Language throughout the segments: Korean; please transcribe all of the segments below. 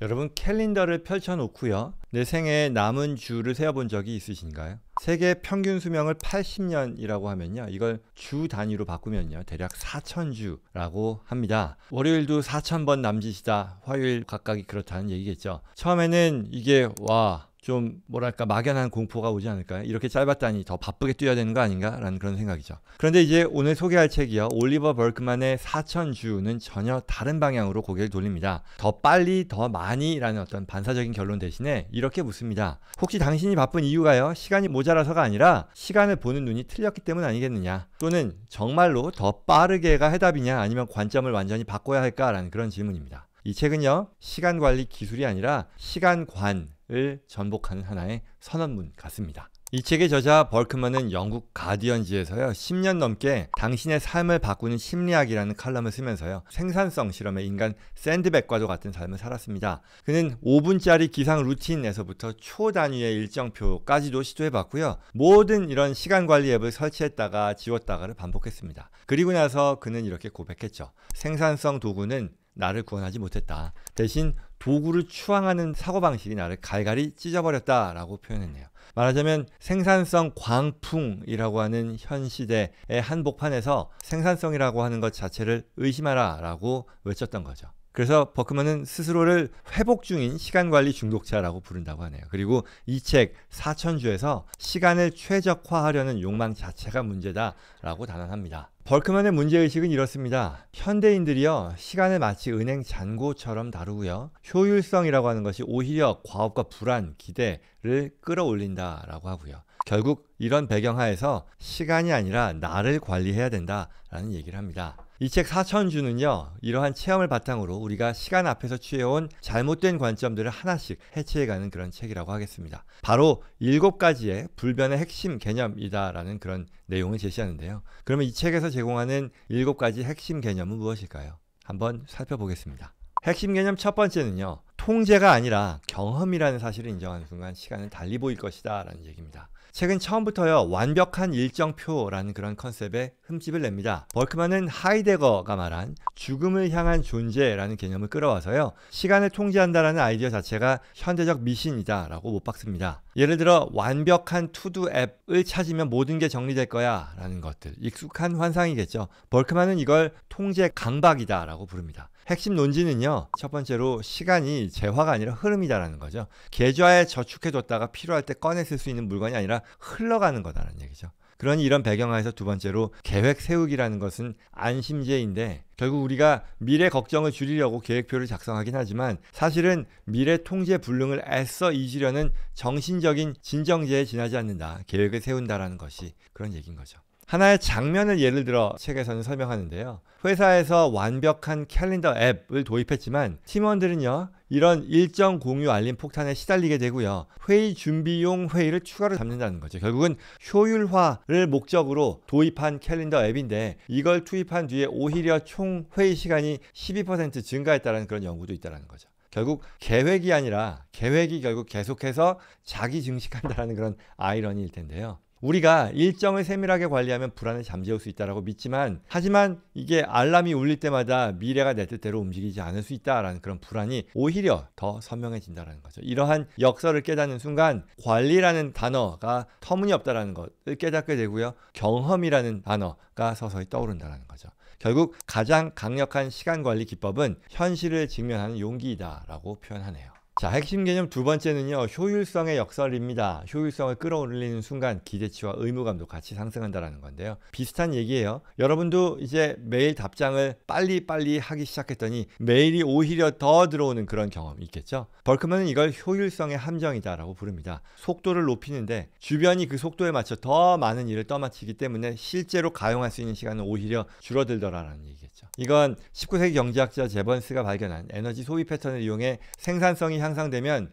여러분 캘린더를 펼쳐놓고요. 내 생애에 남은 주를 세어본 적이 있으신가요? 세계 평균 수명을 80년이라고 하면요. 이걸 주 단위로 바꾸면요. 대략 4,000주라고 합니다. 월요일도 4,000번 남짓이다. 화요일 각각이 그렇다는 얘기겠죠. 처음에는 이게 좀 뭐랄까 막연한 공포가 오지 않을까요? 이렇게 짧았다니 더 바쁘게 뛰어야 되는 거 아닌가? 라는 그런 생각이죠. 그런데 이제 오늘 소개할 책이요. 올리버 벌크만의 4,000주는 전혀 다른 방향으로 고개를 돌립니다. 더 빨리 더 많이 라는 어떤 반사적인 결론 대신에 이렇게 묻습니다. 혹시 당신이 바쁜 이유가요? 시간이 모자라서가 아니라 시간을 보는 눈이 틀렸기 때문 아니겠느냐? 또는 정말로 더 빠르게가 해답이냐? 아니면 관점을 완전히 바꿔야 할까? 라는 그런 질문입니다. 이 책은요. 시간 관리 기술이 아니라 시간관을 전복하는 하나의 선언문 같습니다. 이 책의 저자 벌크만은 영국 가디언지에서요 10년 넘게 당신의 삶을 바꾸는 심리학이라는 칼럼을 쓰면서요 생산성 실험의 인간 샌드백과도 같은 삶을 살았습니다. 그는 5분짜리 기상 루틴에서부터 초단위의 일정표까지도 시도해봤고요. 모든 이런 시간관리 앱을 설치했다가 지웠다가를 반복했습니다. 그리고 나서 그는 이렇게 고백했죠. 생산성 도구는 나를 구원하지 못했다. 대신 도구를 추앙하는 사고방식이 나를 갈갈이 찢어버렸다 라고 표현했네요. 말하자면 생산성 광풍이라고 하는 현 시대의 한복판에서 생산성이라고 하는 것 자체를 의심하라 라고 외쳤던 거죠. 그래서 버크만은 스스로를 회복 중인 시간관리 중독자라고 부른다고 하네요. 그리고 이 책 4,000주에서 시간을 최적화하려는 욕망 자체가 문제다라고 단언합니다. 벌크만의 문제의식은 이렇습니다. 현대인들이요 시간을 마치 은행 잔고처럼 다루고요. 효율성이라고 하는 것이 오히려 과업과 불안, 기대를 끌어올린다라고 하고요. 결국 이런 배경하에서 시간이 아니라 나를 관리해야 된다라는 얘기를 합니다. 이 책 4,000주는요. 이러한 체험을 바탕으로 우리가 시간 앞에서 취해온 잘못된 관점들을 하나씩 해체해가는 그런 책이라고 하겠습니다. 바로 7가지의 불변의 핵심 개념이다라는 그런 내용을 제시하는데요. 그러면 이 책에서 제공하는 7가지 핵심 개념은 무엇일까요? 한번 살펴보겠습니다. 핵심 개념 첫 번째는요. 통제가 아니라 경험이라는 사실을 인정하는 순간 시간은 달리 보일 것이다 라는 얘기입니다. 책은 처음부터요 완벽한 일정표라는 그런 컨셉에 흠집을 냅니다. 벌크만은 하이데거가 말한 죽음을 향한 존재라는 개념을 끌어와서요 시간을 통제한다라는 아이디어 자체가 현대적 미신이다 라고 못 박습니다. 예를 들어 완벽한 투두 앱을 찾으면 모든 게 정리될 거야 라는 것들, 익숙한 환상이겠죠. 벌크만은 이걸 통제 강박이다 라고 부릅니다. 핵심 논지는요. 첫 번째로 시간이 재화가 아니라 흐름이다라는 거죠. 계좌에 저축해뒀다가 필요할 때 꺼내 쓸 수 있는 물건이 아니라 흘러가는 거다라는 얘기죠. 그러니 이런 배경하에서 두 번째로 계획 세우기라는 것은 안심제인데 결국 우리가 미래 걱정을 줄이려고 계획표를 작성하긴 하지만 사실은 미래 통제 불능을 애써 잊으려는 정신적인 진정제에 지나지 않는다. 계획을 세운다라는 것이 그런 얘기인 거죠. 하나의 장면을 예를 들어 책에서는 설명하는데요. 회사에서 완벽한 캘린더 앱을 도입했지만 팀원들은요. 이런 일정 공유 알림 폭탄에 시달리게 되고요. 회의 준비용 회의를 추가로 잡는다는 거죠. 결국은 효율화를 목적으로 도입한 캘린더 앱인데 이걸 투입한 뒤에 오히려 총 회의 시간이 12% 증가했다는 그런 연구도 있다는 거죠. 결국 계획이 아니라 계획이 결국 계속해서 자기 증식한다는 그런 아이러니일 텐데요. 우리가 일정을 세밀하게 관리하면 불안을 잠재울 수 있다고 믿지만 하지만 이게 알람이 울릴 때마다 미래가 내 뜻대로 움직이지 않을 수 있다라는 그런 불안이 오히려 더 선명해진다는 거죠. 이러한 역설을 깨닫는 순간 관리라는 단어가 터무니없다라는 것을 깨닫게 되고요. 경험이라는 단어가 서서히 떠오른다는 거죠. 결국 가장 강력한 시간관리 기법은 현실을 직면하는 용기이다라고 표현하네요. 자, 핵심 개념 두 번째는요. 효율성의 역설입니다. 효율성을 끌어올리는 순간 기대치와 의무감도 같이 상승한다는 건데요. 비슷한 얘기예요. 여러분도 이제 메일 답장을 빨리 하기 시작했더니 메일이 오히려 더 들어오는 그런 경험이 있겠죠. 벌크만은 이걸 효율성의 함정이다라고 부릅니다. 속도를 높이는데 주변이 그 속도에 맞춰 더 많은 일을 떠맡기 때문에 실제로 가용할 수 있는 시간은 오히려 줄어들더라라는 얘기겠죠. 이건 19세기 경제학자 제번스가 발견한 에너지 소비 패턴을 이용해 생산성이 향상되면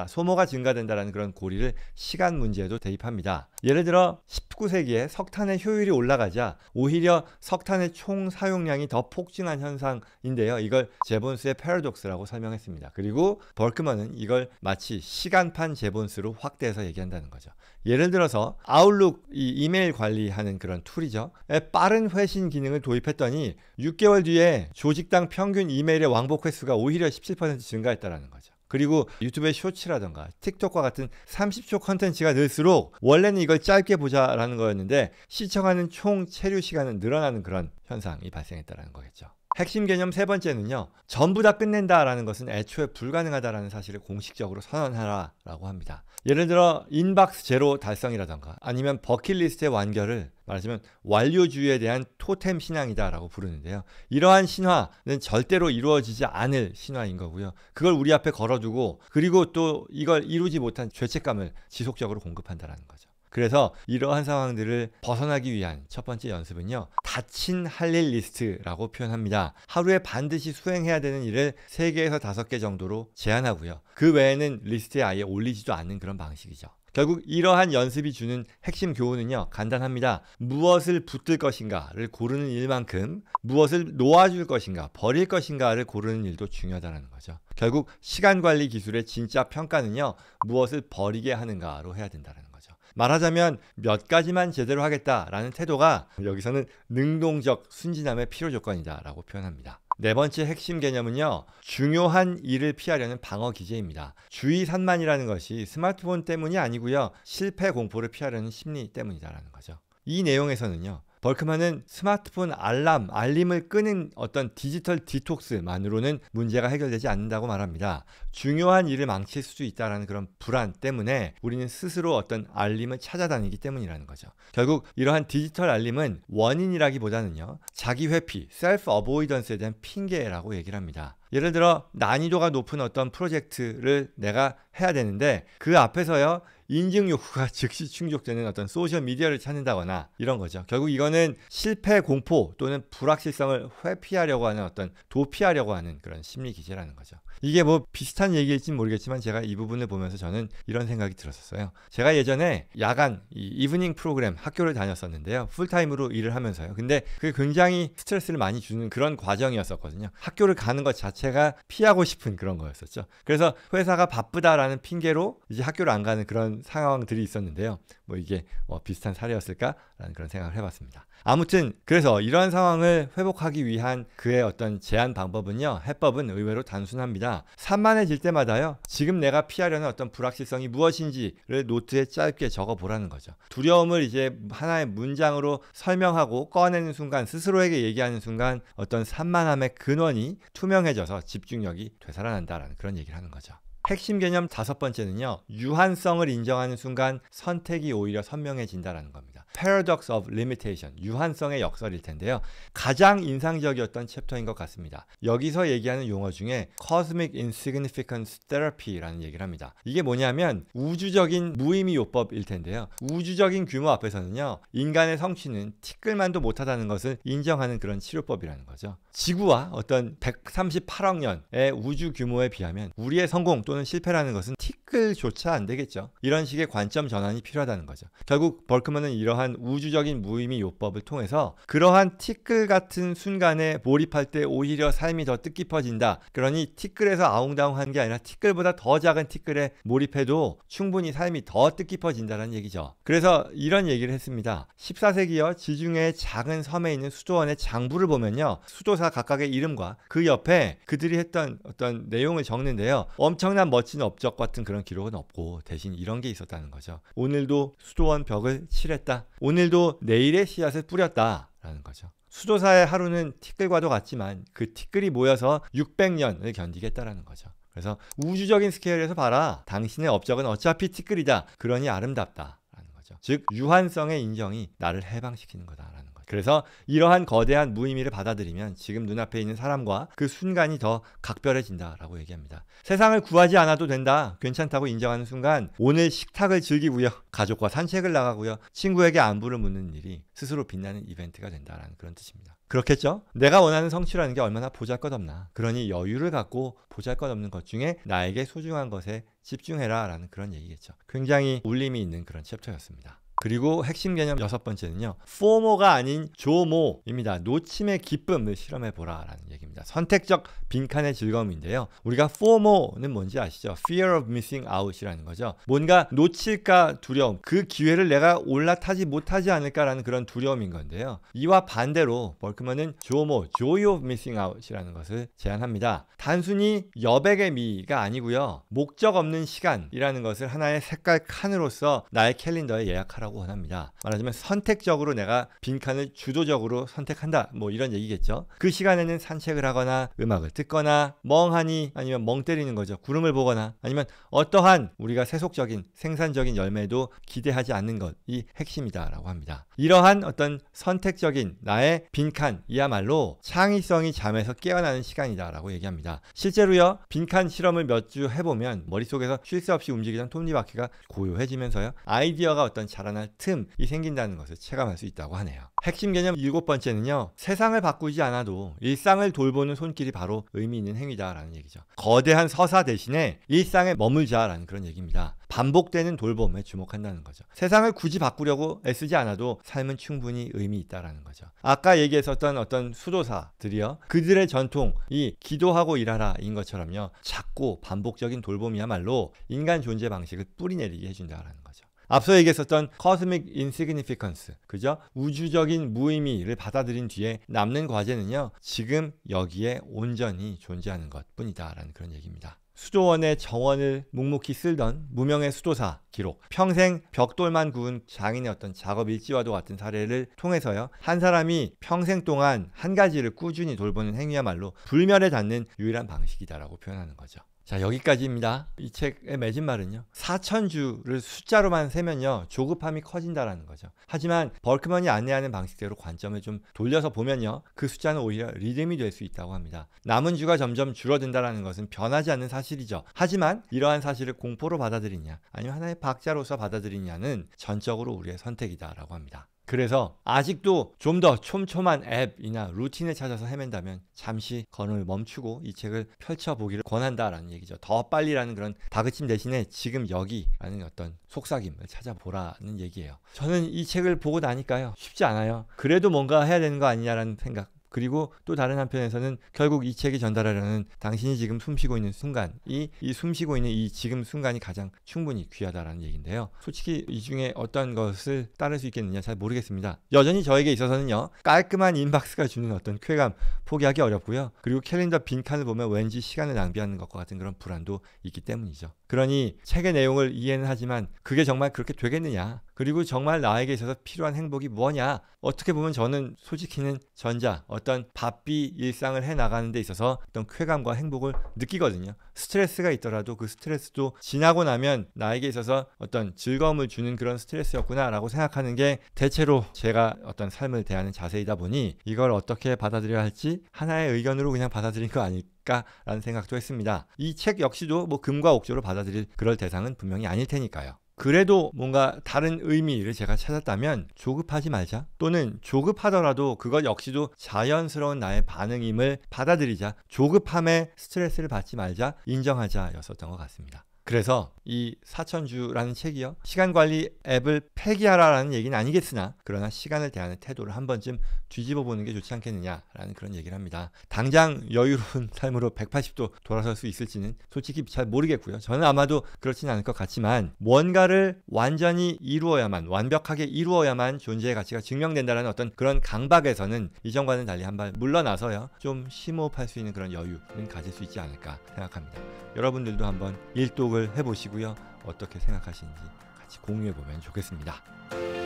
소모가 증가된다라는 그런 고리를 시간 문제에도 대입합니다. 예를 들어 19세기에 석탄의 효율이 올라가자 오히려 석탄의 총 사용량이 더 폭증한 현상인데요. 이걸 제본스의 패러독스라고 설명했습니다. 그리고 벌크만은 이걸 마치 시간판 제본스로 확대해서 얘기한다는 거죠. 예를 들어서 아웃룩 이메일 관리하는 그런 툴이죠. 빠른 회신 기능을 도입해 언급했더니 6개월 뒤에 조직당 평균 이메일의 왕복 횟수가 오히려 17% 증가했다는 거죠. 그리고 유튜브의 쇼츠라던가 틱톡과 같은 30초 컨텐츠가 늘수록 원래는 이걸 짧게 보자라는 거였는데 시청하는 총 체류 시간은 늘어나는 그런 현상이 발생했다는 거겠죠. 핵심 개념 세 번째는요. 전부 다 끝낸다라는 것은 애초에 불가능하다라는 사실을 공식적으로 선언하라라고 합니다. 예를 들어 인박스 제로 달성이라던가 아니면 버킷리스트의 완결을 말하자면 완료주의에 대한 토템 신앙이다라고 부르는데요. 이러한 신화는 절대로 이루어지지 않을 신화인 거고요. 그걸 우리 앞에 걸어두고 그리고 또 이걸 이루지 못한 죄책감을 지속적으로 공급한다는 거죠. 그래서 이러한 상황들을 벗어나기 위한 첫 번째 연습은요. 닫힌 할 일 리스트라고 표현합니다. 하루에 반드시 수행해야 되는 일을 3개에서 5개 정도로 제한하고요. 그 외에는 리스트에 아예 올리지도 않는 그런 방식이죠. 결국 이러한 연습이 주는 핵심 교훈은요. 간단합니다. 무엇을 붙들 것인가를 고르는 일만큼 무엇을 놓아줄 것인가, 버릴 것인가를 고르는 일도 중요하다는 거죠. 결국 시간관리 기술의 진짜 평가는요. 무엇을 버리게 하는가로 해야 된다는 거죠. 말하자면 몇 가지만 제대로 하겠다라는 태도가 여기서는 능동적 순진함의 필요 조건이다라고 표현합니다. 네 번째 핵심 개념은요. 중요한 일을 피하려는 방어 기제입니다. 주의 산만이라는 것이 스마트폰 때문이 아니고요. 실패 공포를 피하려는 심리 때문이다라는 거죠. 이 내용에서는요. 벌크만은 스마트폰 알림을 끄는 어떤 디지털 디톡스만으로는 문제가 해결되지 않는다고 말합니다. 중요한 일을 망칠 수도 있다는 그런 불안 때문에 우리는 스스로 어떤 알림을 찾아다니기 때문이라는 거죠. 결국 이러한 디지털 알림은 원인이라기보다는요. 자기 회피, 셀프 어보이던스에 대한 핑계라고 얘기를 합니다. 예를 들어 난이도가 높은 어떤 프로젝트를 내가 해야 되는데 그 앞에서요. 인증 욕구가 즉시 충족되는 어떤 소셜 미디어를 찾는다거나 이런 거죠. 결국 이거는 실패 공포 또는 불확실성을 회피하려고 하는 어떤 도피하려고 하는 그런 심리 기제라는 거죠. 이게 뭐 비슷한 얘기일진 모르겠지만 제가 이 부분을 보면서 저는 이런 생각이 들었었어요. 제가 예전에 야간 이브닝 프로그램 학교를 다녔었는데요. 풀타임으로 일을 하면서요. 근데 그게 굉장히 스트레스를 많이 주는 그런 과정이었었거든요. 학교를 가는 것 자체가 피하고 싶은 그런 거였었죠. 그래서 회사가 바쁘다라는 핑계로 이제 학교를 안 가는 그런 상황들이 있었는데요. 뭐 이게 비슷한 사례였을까라는 그런 생각을 해봤습니다. 아무튼 그래서 이러한 상황을 회복하기 위한 그의 어떤 제안 방법은요. 해법은 의외로 단순합니다. 산만해질 때마다요. 지금 내가 피하려는 어떤 불확실성이 무엇인지를 노트에 짧게 적어보라는 거죠. 두려움을 이제 하나의 문장으로 설명하고 꺼내는 순간 스스로에게 얘기하는 순간 어떤 산만함의 근원이 투명해져서 집중력이 되살아난다라는 그런 얘기를 하는 거죠. 핵심 개념 5번째는요. 유한성을 인정하는 순간 선택이 오히려 선명해진다는 겁니다. Paradox of Limitation, 유한성의 역설일 텐데요. 가장 인상적이었던 챕터인 것 같습니다. 여기서 얘기하는 용어 중에 Cosmic Insignificance Therapy라는 얘기를 합니다. 이게 뭐냐면 우주적인 무의미 요법일 텐데요. 우주적인 규모 앞에서는요. 인간의 성취는 티끌만도 못하다는 것을 인정하는 그런 치료법이라는 거죠. 지구와 어떤 138억 년의 우주 규모에 비하면 우리의 성공 또는 실패라는 것은 티끌조차 안 되겠죠. 이런 식의 관점 전환이 필요하다는 거죠. 결국 벌크만은 이러한 우주적인 무의미 요법을 통해서 그러한 티끌 같은 순간에 몰입할 때 오히려 삶이 더 뜻깊어진다. 그러니 티끌에서 아웅다웅한 게 아니라 티끌보다 더 작은 티끌에 몰입해도 충분히 삶이 더 뜻깊어진다는 얘기죠. 그래서 이런 얘기를 했습니다. 14세기여 지중해의 작은 섬에 있는 수도원의 장부를 보면요. 수도사 각각의 이름과 그 옆에 그들이 했던 어떤 내용을 적는데요. 엄청난 멋진 업적 같은 그런 기록은 없고 대신 이런 게 있었다는 거죠. 오늘도 수도원 벽을 칠했다. 오늘도 내일의 씨앗을 뿌렸다. 라는 거죠. 수도사의 하루는 티끌과도 같지만 그 티끌이 모여서 600년을 견디겠다라는 거죠. 그래서 우주적인 스케일에서 봐라. 당신의 업적은 어차피 티끌이다. 그러니 아름답다. 라는 거죠. 즉 유한성의 인정이 나를 해방시키는 거다라는 거죠. 그래서 이러한 거대한 무의미를 받아들이면 지금 눈앞에 있는 사람과 그 순간이 더 각별해진다라고 얘기합니다. 세상을 구하지 않아도 된다. 괜찮다고 인정하는 순간 오늘 식탁을 즐기고요. 가족과 산책을 나가고요. 친구에게 안부를 묻는 일이 스스로 빛나는 이벤트가 된다라는 그런 뜻입니다. 그렇겠죠? 내가 원하는 성취라는 게 얼마나 보잘것없나. 그러니 여유를 갖고 보잘것없는 것 중에 나에게 소중한 것에 집중해라 라는 그런 얘기겠죠. 굉장히 울림이 있는 그런 챕터였습니다. 그리고 핵심 개념 6번째는요. FOMO가 아닌 조모입니다. 놓침의 기쁨을 실험해보라 라는 얘기입니다. 선택적 빈칸의 즐거움인데요. 우리가 FOMO는 뭔지 아시죠? Fear of Missing Out이라는 거죠. 뭔가 놓칠까 두려움, 그 기회를 내가 올라타지 못하지 않을까라는 그런 두려움인 건데요. 이와 반대로 벌크먼은 조모, Joy of Missing Out이라는 것을 제안합니다. 단순히 여백의 미가 아니고요. 목적 없는 시간이라는 것을 하나의 색깔 칸으로서 나의 캘린더에 예약하라고 원합니다. 말하자면 선택적으로 내가 빈칸을 주도적으로 선택한다. 뭐 이런 얘기겠죠. 그 시간에는 산책을 하거나 음악을 듣거나 멍하니 아니면 멍 때리는 거죠. 구름을 보거나 아니면 어떠한 우리가 세속적인 생산적인 열매도 기대하지 않는 것이 핵심이다라고 합니다. 이러한 어떤 선택적인 나의 빈칸이야말로 창의성이 잠에서 깨어나는 시간이다라고 얘기합니다. 실제로요. 빈칸 실험을 몇 주 해보면 머릿속에서 쉴 새 없이 움직이던 톱니바퀴가 고요해지면서요. 아이디어가 어떤 자라날 틈이 생긴다는 것을 체감할 수 있다고 하네요. 핵심 개념 7번째는요. 세상을 바꾸지 않아도 일상을 돌보는 손길이 바로 의미 있는 행위다라는 얘기죠. 거대한 서사 대신에 일상에 머물자라는 그런 얘기입니다. 반복되는 돌봄에 주목한다는 거죠. 세상을 굳이 바꾸려고 애쓰지 않아도 삶은 충분히 의미 있다라는 거죠. 아까 얘기했었던 어떤 수도사들이요. 그들의 전통이 기도하고 일하라인 것처럼요. 작고 반복적인 돌봄이야말로 인간 존재 방식을 뿌리내리게 해준다라는 거죠. 앞서 얘기했었던 cosmic insignificance, 그죠? 우주적인 무의미를 받아들인 뒤에 남는 과제는요. 지금 여기에 온전히 존재하는 것뿐이다라는 그런 얘기입니다. 수도원의 정원을 묵묵히 쓸던 무명의 수도사 기록, 평생 벽돌만 구운 장인의 어떤 작업 일지와도 같은 사례를 통해서요. 한 사람이 평생 동안 한 가지를 꾸준히 돌보는 행위야말로 불멸에 닿는 유일한 방식이다라고 표현하는 거죠. 자, 여기까지입니다. 이 책의 맺은 말은요. 4,000주를 숫자로만 세면요. 조급함이 커진다라는 거죠. 하지만 벌크먼이 안내하는 방식대로 관점을 좀 돌려서 보면요. 그 숫자는 오히려 리듬이 될 수 있다고 합니다. 남은 주가 점점 줄어든다는 것은 변하지 않는 사실이죠. 하지만 이러한 사실을 공포로 받아들이냐 아니면 하나의 박자로서 받아들이냐는 전적으로 우리의 선택이다라고 합니다. 그래서 아직도 좀 더 촘촘한 앱이나 루틴을 찾아서 헤맨다면 잠시 걸음을 멈추고 이 책을 펼쳐보기를 권한다라는 얘기죠. 더 빨리라는 그런 다그침 대신에 지금 여기라는 어떤 속삭임을 찾아보라는 얘기예요. 저는 이 책을 보고 나니까요. 쉽지 않아요. 그래도 뭔가 해야 되는 거 아니냐라는 생각. 그리고 또 다른 한편에서는 결국 이 책이 전달하려는 당신이 지금 숨쉬고 있는 순간이 이 숨쉬고 있는 이 지금 순간이 가장 충분히 귀하다라는 얘기인데요. 솔직히 이 중에 어떤 것을 따를 수 있겠느냐 잘 모르겠습니다. 여전히 저에게 있어서는요. 깔끔한 인박스가 주는 어떤 쾌감 포기하기 어렵고요. 그리고 캘린더 빈칸을 보면 왠지 시간을 낭비하는 것과 같은 그런 불안도 있기 때문이죠. 그러니 책의 내용을 이해는 하지만 그게 정말 그렇게 되겠느냐? 그리고 정말 나에게 있어서 필요한 행복이 뭐냐? 어떻게 보면 저는 솔직히는 전자, 어떤 바삐 일상을 해나가는 데 있어서 어떤 쾌감과 행복을 느끼거든요. 스트레스가 있더라도 그 스트레스도 지나고 나면 나에게 있어서 어떤 즐거움을 주는 그런 스트레스였구나 라고 생각하는 게 대체로 제가 어떤 삶을 대하는 자세이다 보니 이걸 어떻게 받아들여야 할지 하나의 의견으로 그냥 받아들인 거 아닐까 라는 생각도 했습니다. 이 책 역시도 뭐 금과 옥조로 받아들일 그럴 대상은 분명히 아닐 테니까요. 그래도 뭔가 다른 의미를 제가 찾았다면 조급하지 말자, 또는 조급하더라도 그것 역시도 자연스러운 나의 반응임을 받아들이자, 조급함에 스트레스를 받지 말자, 인정하자였었던 것 같습니다. 그래서 이 4,000주라는 책이요. 시간관리 앱을 폐기하라라는 얘기는 아니겠으나 그러나 시간을 대하는 태도를 한 번쯤 뒤집어 보는 게 좋지 않겠느냐라는 그런 얘기를 합니다. 당장 여유로운 삶으로 180도 돌아설 수 있을지는 솔직히 잘 모르겠고요. 저는 아마도 그렇지는 않을 것 같지만 뭔가를 완전히 이루어야만, 완벽하게 이루어야만 존재의 가치가 증명된다는 어떤 그런 강박에서는 이전과는 달리 한 발 물러나서요. 좀 심호흡할 수 있는 그런 여유는 가질 수 있지 않을까 생각합니다. 여러분들도 한번 일독을 해보시고요. 어떻게 생각하시는지 같이 공유해보면 좋겠습니다.